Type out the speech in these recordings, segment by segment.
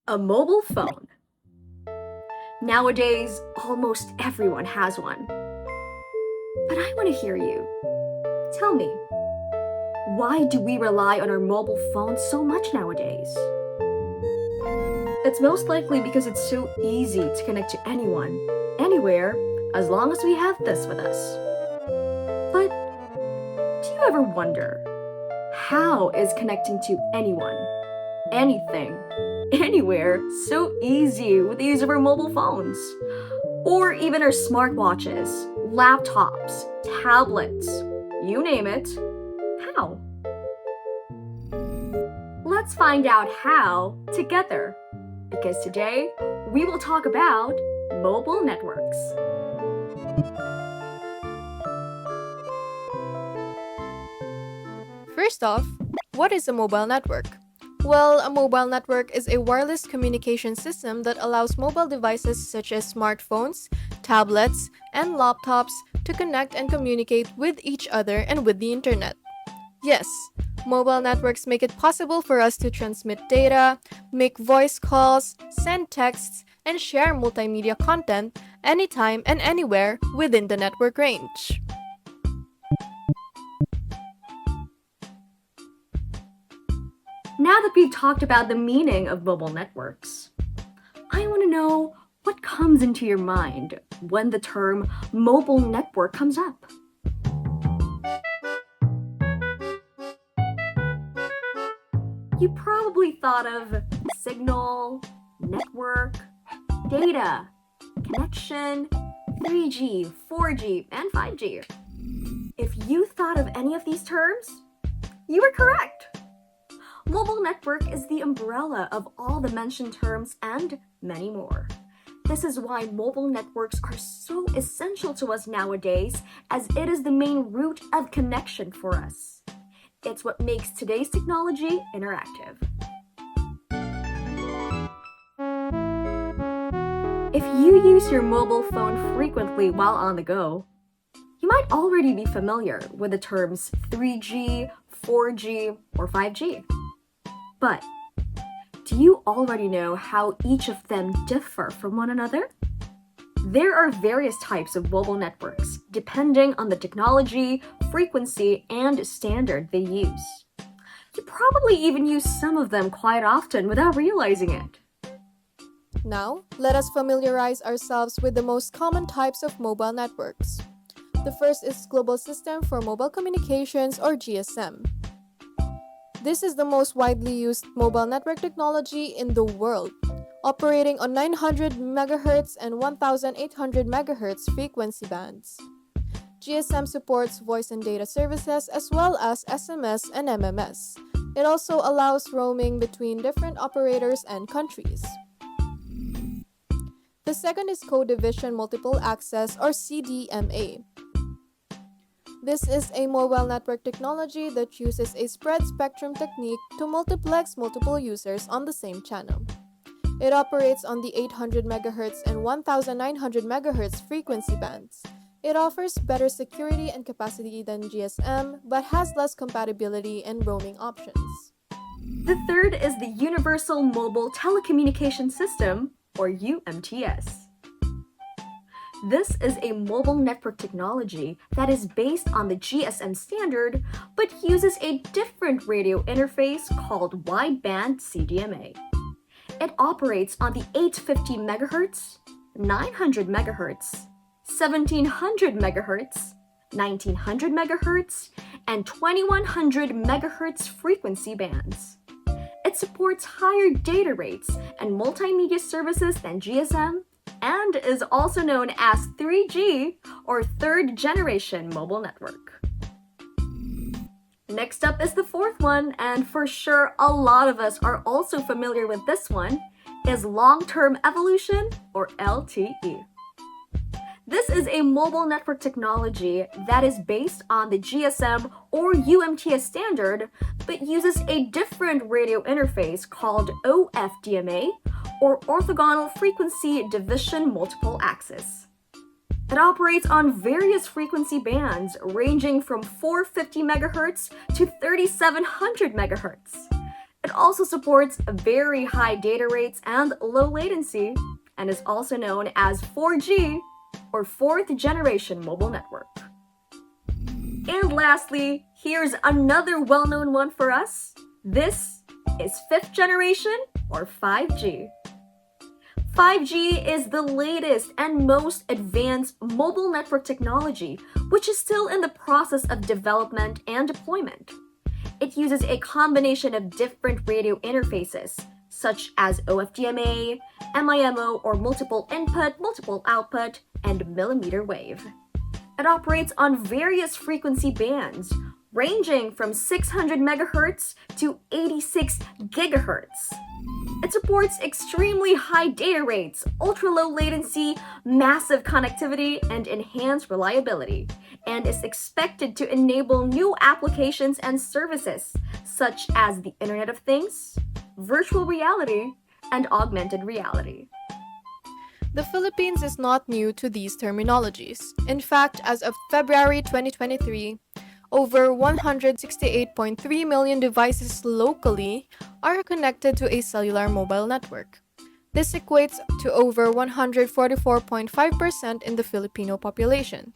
A mobile phone. Nowadays, almost everyone has one. But I want to hear you. Tell me, why do we rely on our mobile phones so much nowadays? It's most likely because it's so easy to connect to anyone, anywhere, as long as we have this with us. But do you ever wonder, how is connecting to anyone, anything, anywhere so easy with the use of our mobile phones? Or even our smartwatches, laptops, tablets, you name it. How? Let's find out how together, because today we will talk about mobile networks. First off, what is a mobile network? Well, a mobile network is a wireless communication system that allows mobile devices such as smartphones, tablets, and laptops to connect and communicate with each other and with the internet. Yes, mobile networks make it possible for us to transmit data, make voice calls, send texts, and share multimedia content anytime and anywhere within the network range. Now that we've talked about the meaning of mobile networks, I want to know what comes into your mind when the term mobile network comes up. You probably thought of signal, network, data, connection, 3G, 4G, and 5G. If you thought of any of these terms, you were correct. Mobile network is the umbrella of all the mentioned terms and many more. This is why mobile networks are so essential to us nowadays, as it is the main route of connection for us. It's what makes today's technology interactive. If you use your mobile phone frequently while on the go, you might already be familiar with the terms 3G, 4G, or 5G. But do you already know how each of them differ from one another? There are various types of mobile networks depending on the technology, frequency, and standard they use. You probably even use some of them quite often without realizing it. Now, let us familiarize ourselves with the most common types of mobile networks. The first is Global System for Mobile Communications, or GSM. This is the most widely used mobile network technology in the world, operating on 900 MHz and 1800 MHz frequency bands. GSM supports voice and data services as well as SMS and MMS. It also allows roaming between different operators and countries. The second is Code Division Multiple Access, or CDMA. This is a mobile network technology that uses a spread spectrum technique to multiplex multiple users on the same channel. It operates on the 800 MHz and 1900 MHz frequency bands. It offers better security and capacity than GSM, but has less compatibility and roaming options. The third is the Universal Mobile Telecommunication System, or UMTS. This is a mobile network technology that is based on the GSM standard, but uses a different radio interface called wideband CDMA. It operates on the 850 MHz, 900 MHz, 1700 MHz, 1900 MHz, and 2100 MHz frequency bands. It supports higher data rates and multimedia services than GSM, and is also known as 3G, or third generation mobile network. Next up is the fourth one, and for sure a lot of us are also familiar with this one, is long-term evolution, or LTE. This is a mobile network technology that is based on the GSM or UMTS standard, but uses a different radio interface called OFDMA, or orthogonal frequency division multiple access. It operates on various frequency bands ranging from 450 MHz to 3700 MHz. It also supports very high data rates and low latency, and is also known as 4G, or fourth generation mobile network. And lastly, here's another well-known one for us. This is fifth generation, or 5G. 5G is the latest and most advanced mobile network technology, which is still in the process of development and deployment. It uses a combination of different radio interfaces, such as OFDMA, MIMO or multiple input, multiple output, and millimeter wave. It operates on various frequency bands, ranging from 600 MHz to 86 GHz. It supports extremely high data rates, ultra-low latency, massive connectivity, and enhanced reliability, and is expected to enable new applications and services, such as the Internet of Things, virtual reality, and augmented reality. The Philippines is not new to these terminologies. In fact, as of February 2023, over 168.3 million devices locally are connected to a cellular mobile network. This equates to over 144.5% in the Filipino population.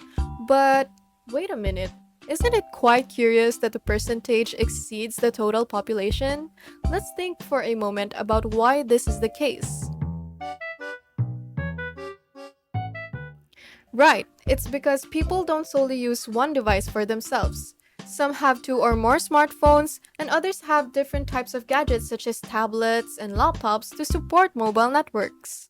But wait a minute, isn't it quite curious that the percentage exceeds the total population? Let's think for a moment about why this is the case. Right, it's because people don't solely use one device for themselves. Some have two or more smartphones, and others have different types of gadgets such as tablets and laptops to support mobile networks.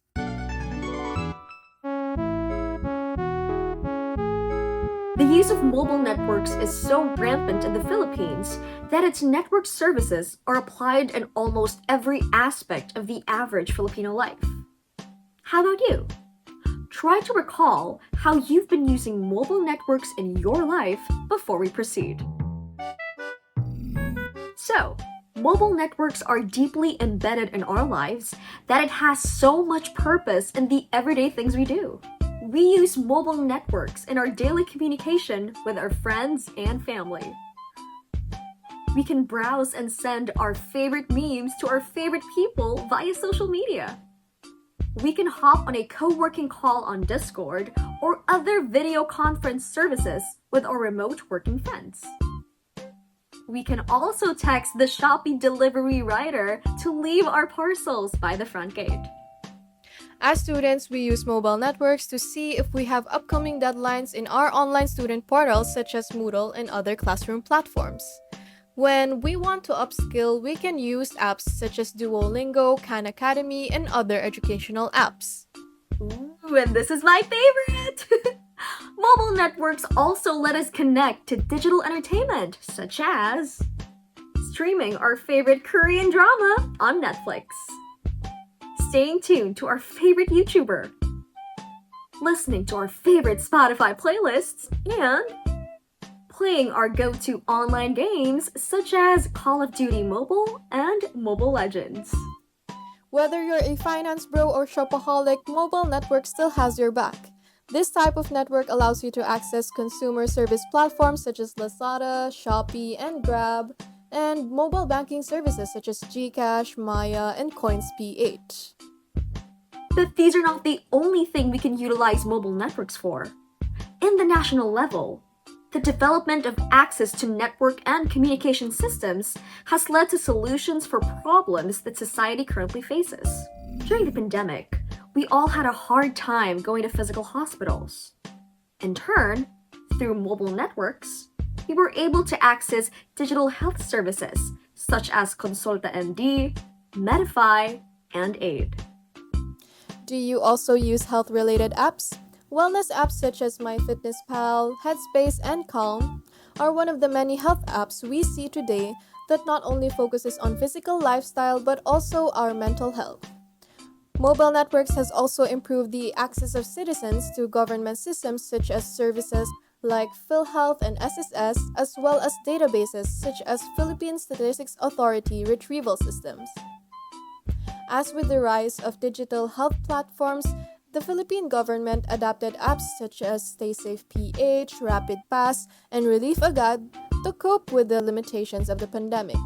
The use of mobile networks is so rampant in the Philippines that its network services are applied in almost every aspect of the average Filipino life. How about you? Try to recall how you've been using mobile networks in your life before we proceed. So, mobile networks are deeply embedded in our lives that it has so much purpose in the everyday things we do. We use mobile networks in our daily communication with our friends and family. We can browse and send our favorite memes to our favorite people via social media. We can hop on a co-working call on Discord or other video conference services with our remote working friends. We can also text the Shopee delivery rider to leave our parcels by the front gate. As students, we use mobile networks to see if we have upcoming deadlines in our online student portals such as Moodle and other classroom platforms. When we want to upskill, we can use apps such as Duolingo, Khan Academy, and other educational apps. Ooh, and this is my favorite! Mobile networks also let us connect to digital entertainment, such as streaming our favorite Korean drama on Netflix, staying tuned to our favorite YouTuber, listening to our favorite Spotify playlists, and playing our go-to online games such as Call of Duty Mobile and Mobile Legends. Whether you're a finance bro or shopaholic, mobile network still has your back. This type of network allows you to access consumer service platforms such as Lazada, Shopee, and Grab, and mobile banking services such as GCash, Maya, and CoinsPH. But these are not the only thing we can utilize mobile networks for. In the national level, the development of access to network and communication systems has led to solutions for problems that society currently faces. During the pandemic, we all had a hard time going to physical hospitals. In turn, through mobile networks, we were able to access digital health services such as Consulta MD, Medify, and Aid. Do you also use health-related apps? Wellness apps such as MyFitnessPal, Headspace, and Calm are one of the many health apps we see today that not only focuses on physical lifestyle but also our mental health. Mobile networks has also improved the access of citizens to government systems such as services like PhilHealth and SSS, as well as databases such as Philippine Statistics Authority retrieval systems. As with the rise of digital health platforms, the Philippine government adopted apps such as StaySafe PH, Rapid Pass, and Relief Agad to cope with the limitations of the pandemic.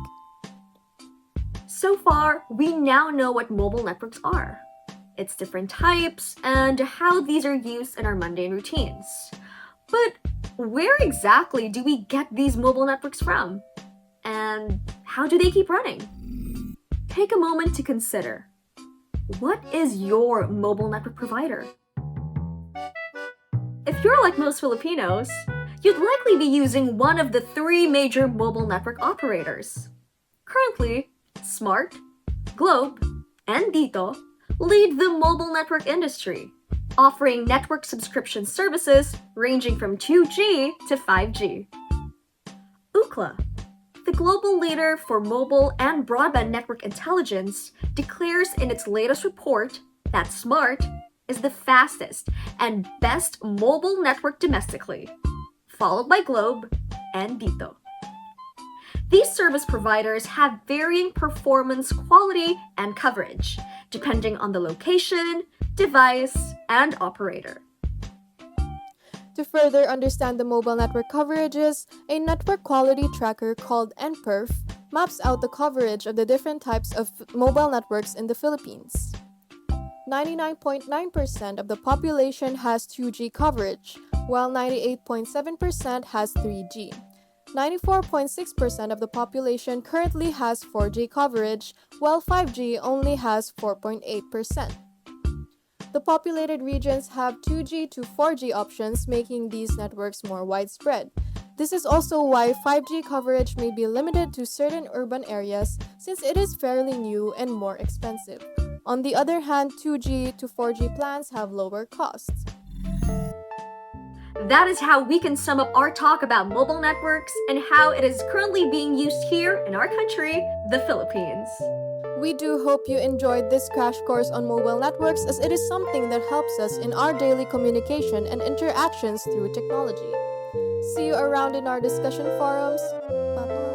So far, we now know what mobile networks are, its different types, and how these are used in our mundane routines. But where exactly do we get these mobile networks from? And how do they keep running? Take a moment to consider. What is your mobile network provider? If you're like most Filipinos, you'd likely be using one of the three major mobile network operators. Currently, Smart, Globe, and Dito lead the mobile network industry, offering network subscription services ranging from 2G to 5G. Ookla, the global leader for mobile and broadband network intelligence, declares in its latest report that Smart is the fastest and best mobile network domestically, followed by Globe and Dito. These service providers have varying performance, quality, and coverage, depending on the location, device, and operator. To further understand the mobile network coverages, a network quality tracker called NPerf maps out the coverage of the different types of mobile networks in the Philippines. 99.9% of the population has 2G coverage, while 98.7% has 3G. 94.6% of the population currently has 4G coverage, while 5G only has 4.8%. The populated regions have 2G to 4G options, making these networks more widespread. This is also why 5G coverage may be limited to certain urban areas since it is fairly new and more expensive. On the other hand, 2G to 4G plans have lower costs. That is how we can sum up our talk about mobile networks and how it is currently being used here in our country, the Philippines. We do hope you enjoyed this crash course on mobile networks as it is something that helps us in our daily communication and interactions through technology. See you around in our discussion forums. Bye-bye.